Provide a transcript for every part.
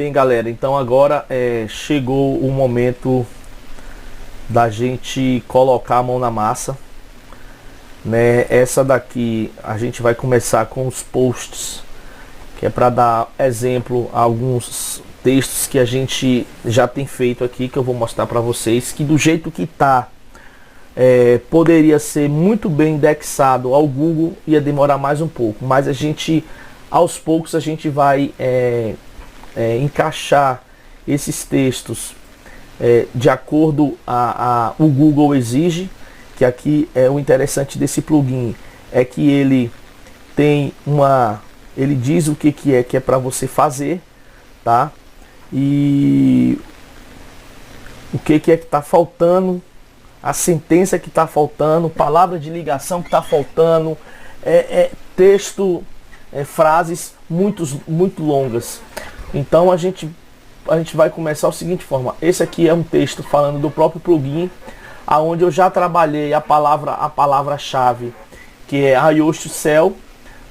Bem, galera, então agora chegou o momento da gente colocar a mão na massa, né? Essa daqui a gente vai começar com os posts, que é para dar exemplo a alguns textos que a gente já tem feito aqui, que eu vou mostrar para vocês, que do jeito que tá, poderia ser muito bem indexado ao Google, ia demorar mais um pouco, mas a gente, aos poucos, a gente vai encaixar esses textos de acordo o Google exige, que aqui é o interessante desse plugin, é que ele tem ele diz o que é para você fazer, tá? E o que está faltando, a sentença que está faltando, palavra de ligação que está faltando, texto, frases muito longas. Então a gente vai começar da seguinte forma. Esse aqui é um texto falando do próprio plugin, aonde eu já trabalhei a palavra-chave, que é Yoast Cell,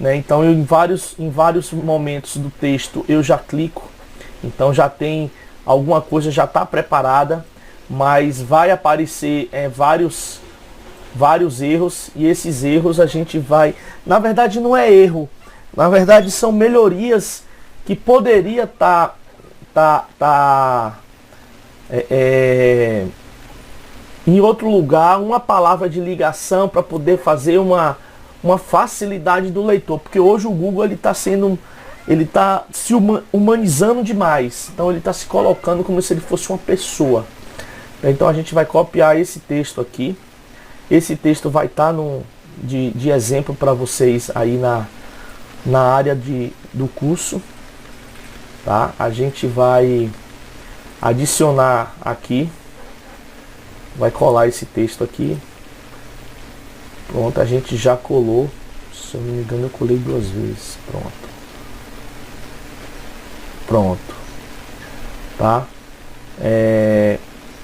né? Então em vários momentos do texto eu já clico, então já tem alguma coisa, já está preparada, mas vai aparecer vários erros, e esses erros a gente vai, na verdade não é erro, na verdade são melhorias que poderia estar em outro lugar, uma palavra de ligação para poder fazer uma facilidade do leitor, porque hoje o Google ele está se humanizando demais, então ele está se colocando como se ele fosse uma pessoa. Então a gente vai copiar esse texto aqui, esse texto vai estar de exemplo para vocês aí na área do curso. Tá? A gente vai adicionar aqui, vai colar esse texto aqui. Pronto, a gente já colou. Se eu não me engano, eu colei 2 vezes. Pronto. Tá?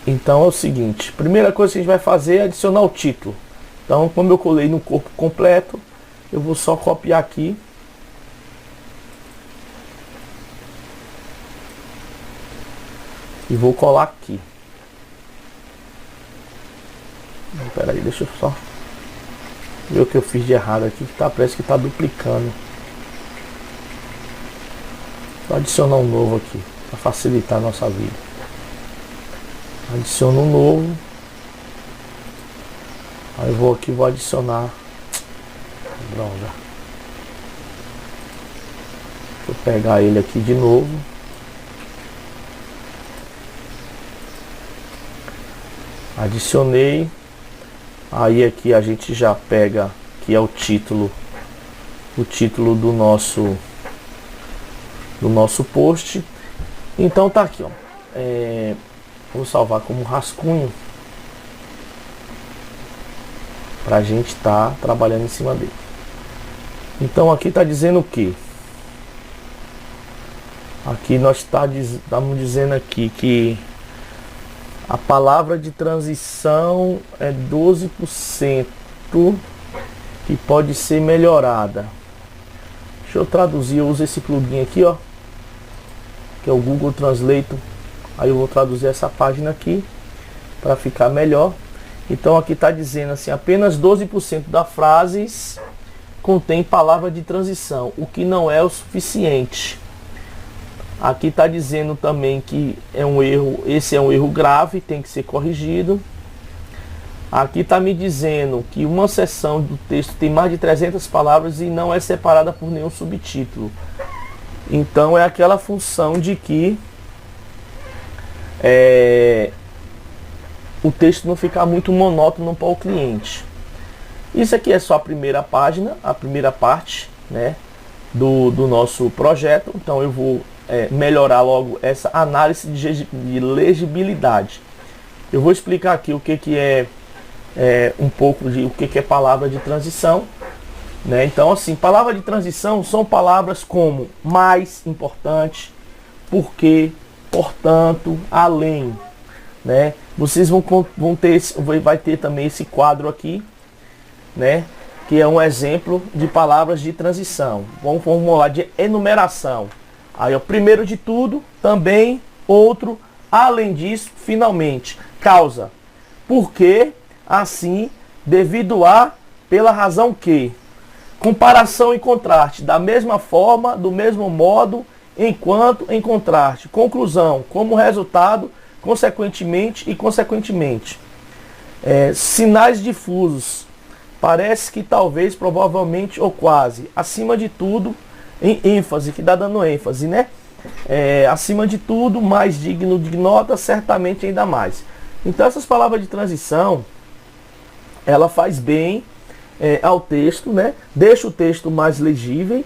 Então é o seguinte: primeira coisa que a gente vai fazer é adicionar o título. Então, como eu colei no corpo completo, eu vou só copiar aqui. E vou colar aqui. Espera aí, deixa eu só ver o que eu fiz de errado aqui, que parece que está duplicando. Vou adicionar um novo aqui, para facilitar a nossa vida. Adiciono um novo. Aí eu vou aqui, vou adicionar. Droga. Deixa eu pegar ele aqui de novo. Adicionei. Aí aqui a gente já pega, que é o título do nosso post. Então tá aqui, ó. Vou salvar como rascunho pra gente estar trabalhando em cima dele. Então aqui tá dizendo o que? Aqui nós estamos dizendo aqui que a palavra de transição é 12%, que pode ser melhorada. Deixa eu traduzir, eu uso esse plugin aqui, ó, que é o Google Translate. Aí eu vou traduzir essa página aqui para ficar melhor. Então aqui está dizendo assim: apenas 12% das frases contém palavra de transição, o que não é o suficiente. Aqui está dizendo também que é um erro, esse é um erro grave, tem que ser corrigido. Aqui está me dizendo que uma seção do texto tem mais de 300 palavras e não é separada por nenhum subtítulo. Então é aquela função de que o texto não ficar muito monótono para o cliente. Isso aqui é só a primeira página, a primeira parte, né, do nosso projeto. Então eu vou melhorar logo essa análise de legibilidade. Eu vou explicar aqui o que é um pouco de o que é palavra de transição, né? Então assim, palavra de transição são palavras como mais, importante, porque, portanto, além, né? Vocês vão ter vai ter também esse quadro aqui, né, que é um exemplo de palavras de transição. Vamos formular de enumeração. Aí, ó, primeiro de tudo, também, outro, além disso, finalmente, causa. Porque, assim, devido a, pela razão que. Comparação e contraste, da mesma forma, do mesmo modo, enquanto, em contraste. Conclusão, como resultado, consequentemente e consequentemente. Sinais difusos, parece que talvez, provavelmente ou quase. Acima de tudo, em ênfase, que dá dando ênfase, né? Acima de tudo, mais digno de nota, certamente ainda mais. Então essas palavras de transição, ela faz bem ao texto, né? Deixa o texto mais legível,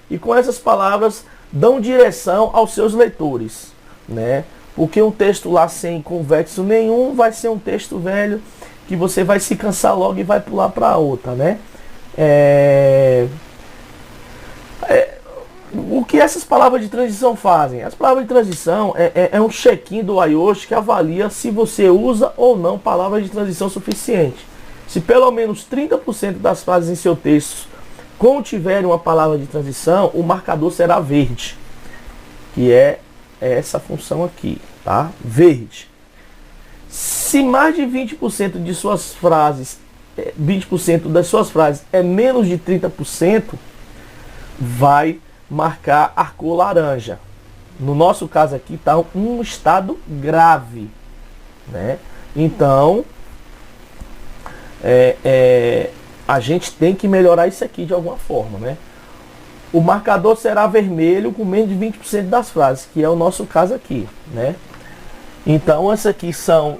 e com essas palavras dão direção aos seus leitores, né? Porque um texto lá sem convexo nenhum vai ser um texto velho que você vai se cansar logo e vai pular para outra, né? O que essas palavras de transição fazem? As palavras de transição é um check-in do Yoast que avalia se você usa ou não palavras de transição suficiente. Se pelo menos 30% das frases em seu texto contiverem uma palavra de transição, o marcador será verde, que é essa função aqui, tá? Verde. Se mais de 20% de suas frases, 20% das suas frases é menos de 30%, vai marcar a cor laranja. No nosso caso aqui está um estado grave, né? Então a gente tem que melhorar isso aqui de alguma forma, né? O marcador será vermelho com menos de 20% das frases, que é o nosso caso aqui, né? Então essas aqui são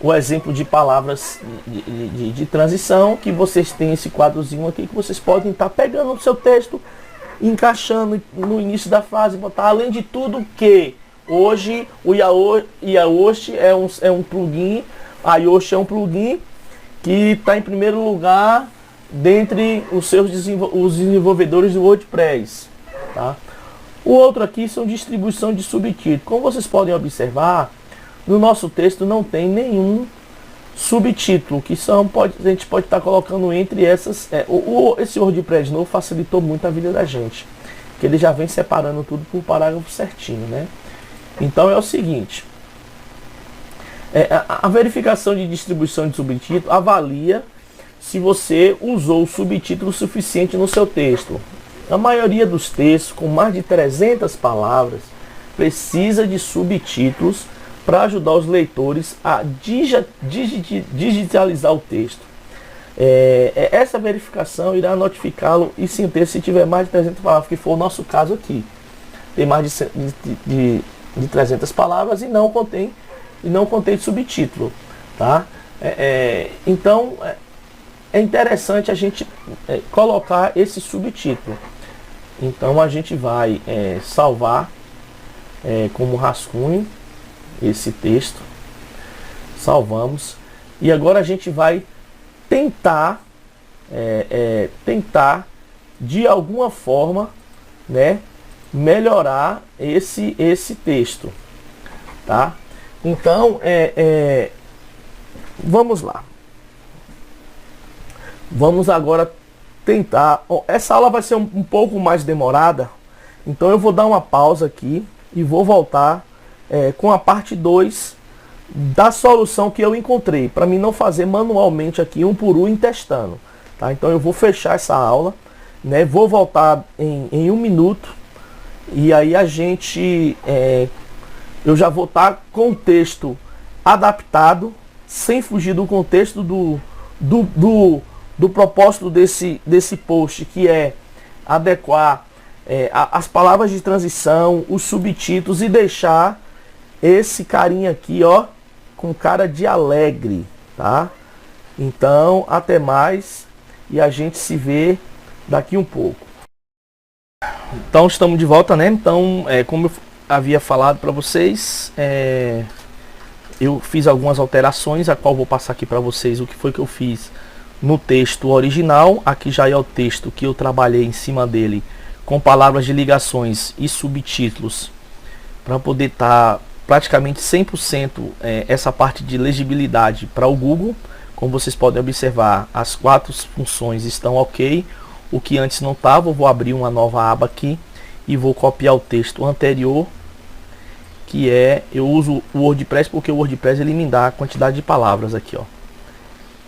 o exemplo de palavras de transição, que vocês têm esse quadrozinho aqui que vocês podem estar pegando no seu texto, encaixando no início da frase, botar. Além de tudo que hoje o Yoast é um plugin, a Yoast é um plugin que está em primeiro lugar dentre os desenvolvedores do WordPress, tá? O outro aqui são distribuição de subtítulo. Como vocês podem observar, no nosso texto não tem nenhum subtítulo, que a gente pode estar colocando entre essas. Esse WordPress novo facilitou muito a vida da gente, que ele já vem separando tudo por parágrafo certinho, né? Então é o seguinte, a verificação de distribuição de subtítulo avalia se você usou o subtítulo suficiente no seu texto. A maioria dos textos com mais de 300 palavras precisa de subtítulos para ajudar os leitores a digitalizar o texto. Essa verificação irá notificá-lo e sim o texto se tiver mais de 300 palavras, que for o nosso caso aqui. Tem mais de 300 palavras e não contém subtítulo, tá? Então é interessante a gente colocar esse subtítulo. Então a gente vai salvar como rascunho esse texto, salvamos, e agora a gente vai tentar de alguma forma, né, melhorar esse texto, tá? Então vamos lá, vamos agora tentar. Essa aula vai ser um pouco mais demorada, então eu vou dar uma pausa aqui e vou voltar com a parte 2 da solução que eu encontrei, para mim não fazer manualmente aqui um por um testando, tá? Então eu vou fechar essa aula, né? Vou voltar em 1 minuto, e aí eu já vou estar com o texto adaptado, sem fugir do contexto do propósito desse post, que é adequar as palavras de transição, os subtítulos, e deixar esse carinha aqui, ó, com cara de alegre, tá? Então, até mais, e a gente se vê daqui um pouco. Então, estamos de volta, né? Então, como eu havia falado para vocês, eu fiz algumas alterações, a qual vou passar aqui para vocês o que foi que eu fiz no texto original. Aqui já é o texto que eu trabalhei em cima dele, com palavras de ligações e subtítulos, para poder estar praticamente 100% essa parte de legibilidade para o Google. Como vocês podem observar, as 4 funções estão ok. O que antes não estava, eu vou abrir uma nova aba aqui e vou copiar o texto anterior, que é, eu uso o WordPress porque o WordPress ele me dá a quantidade de palavras aqui, ó,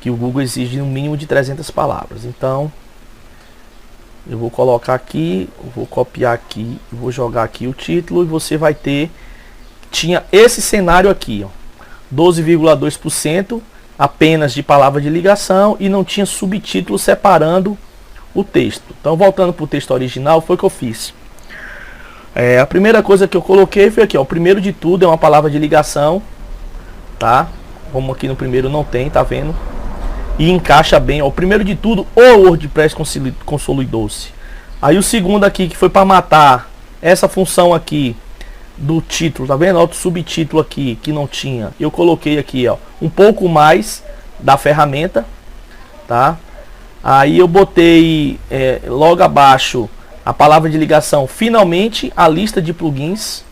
que o Google exige no mínimo de 300 palavras. Então eu vou colocar aqui, vou copiar aqui, vou jogar aqui o título e você vai ter, tinha esse cenário aqui, ó, 12,2% apenas de palavra de ligação e não tinha subtítulo separando o texto. Então, voltando para o texto original, foi o que eu fiz. A primeira coisa que eu coloquei foi aqui, ó, o primeiro de tudo é uma palavra de ligação, tá? Como aqui no primeiro não tem, tá vendo? E encaixa bem, ó, o primeiro de tudo, o WordPress consolidou-se. Aí o segundo aqui, que foi para matar essa função aqui do título, tá vendo? Outro subtítulo aqui que não tinha. Eu coloquei aqui, ó, um pouco mais da ferramenta, tá? Aí eu botei logo abaixo a palavra de ligação, finalmente a lista de plugins,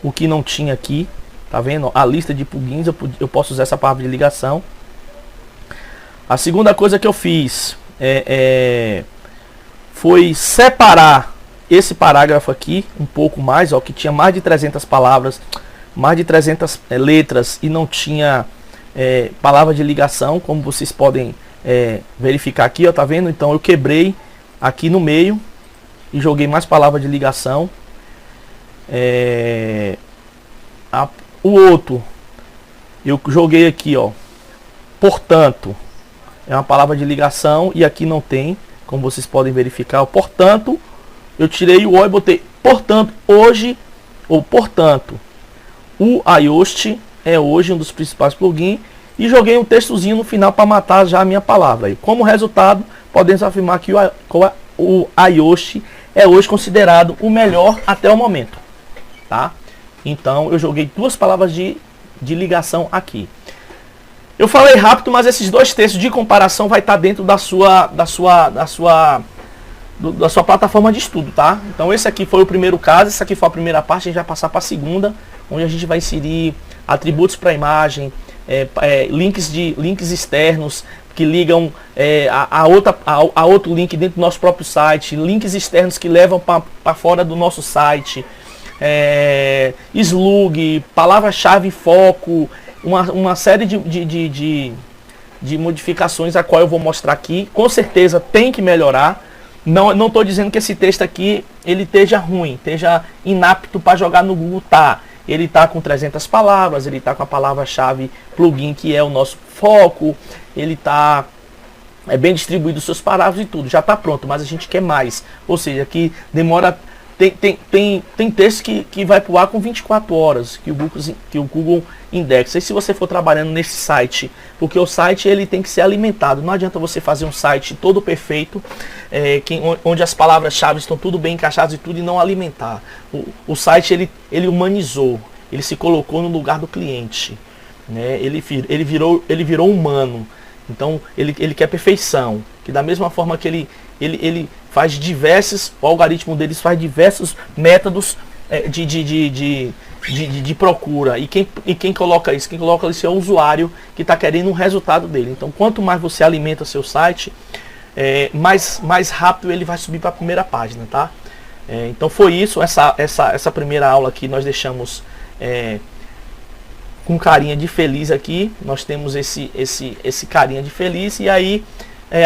o que não tinha aqui, tá vendo? A lista de plugins, eu posso usar essa palavra de ligação. A segunda coisa que eu fiz foi separar esse parágrafo aqui um pouco mais, ó, que tinha mais de 300 palavras, mais de 300 letras e não tinha palavra de ligação, como vocês podem verificar aqui, ó, tá vendo? Então eu quebrei aqui no meio e joguei mais palavra de ligação. O outro eu joguei aqui, ó, portanto, é uma palavra de ligação e aqui não tem, como vocês podem verificar. Portanto, eu tirei o O e botei portanto, hoje, ou portanto, o Yoast é hoje um dos principais plugins, e joguei um textozinho no final para matar já a minha palavra. E como resultado, podemos afirmar que o Yoast é hoje considerado o melhor até o momento, tá? Então eu joguei duas palavras de ligação aqui. Eu falei rápido, mas esses dois textos de comparação vai estar dentro da sua plataforma de estudo, tá? Então esse aqui foi o primeiro caso, essa aqui foi a primeira parte, a gente vai passar para a segunda, onde a gente vai inserir atributos para a imagem, links externos que ligam a outro link dentro do nosso próprio site, links externos que levam para fora do nosso site, slug, palavra-chave foco, uma série de modificações a qual eu vou mostrar aqui. Com certeza tem que melhorar. Não estou dizendo que esse texto aqui ele esteja ruim, esteja inapto para jogar no Google, tá? Ele está com 300 palavras, ele está com a palavra-chave plugin, que é o nosso foco, ele está bem distribuído os seus parágrafos e tudo, já está pronto, mas a gente quer mais. Ou seja, que demora... Tem texto que vai pro ar com 24 horas, que o Google indexa. E se você for trabalhando nesse site, porque o site ele tem que ser alimentado. Não adianta você fazer um site todo perfeito, onde as palavras-chave estão tudo bem encaixadas e tudo, e não alimentar. O site ele humanizou, ele se colocou no lugar do cliente, né? Ele virou humano. Então ele quer perfeição, que da mesma forma que ele faz o algoritmo deles faz diversos métodos de procura, e quem coloca isso? Quem coloca isso é o usuário que está querendo um resultado dele. Então quanto mais você alimenta seu site, mais rápido ele vai subir para a primeira página, tá? Então foi isso, essa primeira aula aqui nós deixamos com carinha de feliz aqui. Nós temos esse carinha de feliz, e aí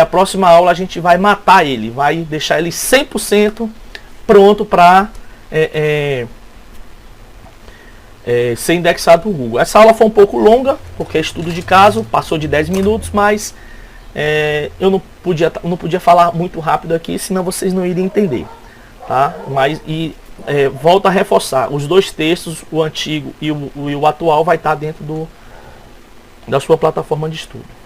a próxima aula a gente vai matar ele, vai deixar ele 100% pronto para ser indexado no Google. Essa aula foi um pouco longa, porque é estudo de caso, passou de 10 minutos, mas eu não podia falar muito rápido aqui, senão vocês não iriam entender, tá? Volto a reforçar, os dois textos, o antigo e o atual, vai estar dentro da sua plataforma de estudo.